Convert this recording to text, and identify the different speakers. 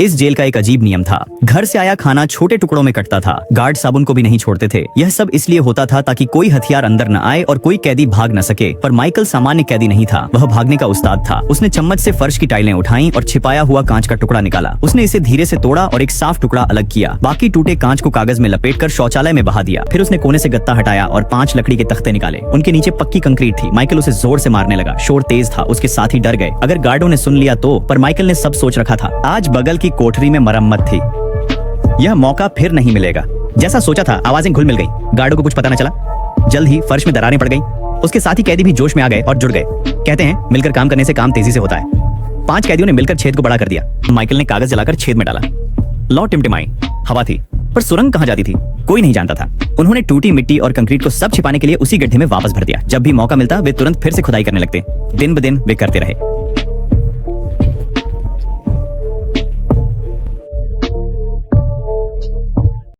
Speaker 1: इस जेल का एक अजीब नियम था। घर से आया खाना छोटे टुकड़ों में कटता था। गार्ड साबुन को भी नहीं छोड़ते थे। यह सब इसलिए होता था ताकि कोई हथियार अंदर न आए और कोई कैदी भाग न सके। पर माइकल सामान्य कैदी नहीं था, वह भागने का उस्ताद था। उसने चम्मच से फर्श की टाइलें उठाई और छिपाया हुआ कांच का टुकड़ा निकाला। उसने इसे धीरे से तोड़ा और एक साफ टुकड़ा अलग किया। बाकी टूटे कांच को कागज में लपेटकर शौचालय में बहा दिया। फिर उसने कोने से गत्ता हटाया और 5 लकड़ी के तख्ते निकाले। उनके नीचे पक्की कंक्रीट थी। माइकल उसे जोर से मारने लगा। शोर तेज था, उसके साथी डर गए। अगर गार्डों ने सुन लिया तो, पर माइकल ने सब सोच रखा था। आज बगल की कोठरी में मरम्मत थी। यह मौका फिर नहीं मिलेगा। जैसा सोचा था, आवाजें घुल मिल गई। गार्डों को कुछ पता न चला। जल्द ही फर्श में दरारें पड़ गईं। उसके साथी कैदी भी जोश में आ गए और जुड़ गए। कहते हैं, मिलकर काम करने से काम तेजी से होता है। 5 कैदियों ने मिलकर छेद को बड़ा कर दिया। माइकल ने कागज जलाकर छेद में डाला। लौ टिमटिमाई। हवा थी, पर सुरंग कहां जाती थी कोई नहीं जानता था। उन्होंने टूटी मिट्टी और कंक्रीट को सब छिपाने के लिए उसी गड्ढे में वापस भर दिया। जब भी मौका मिलता वे तुरंत फिर से खुदाई करने लगते। दिन ब दिन वे करते रहे।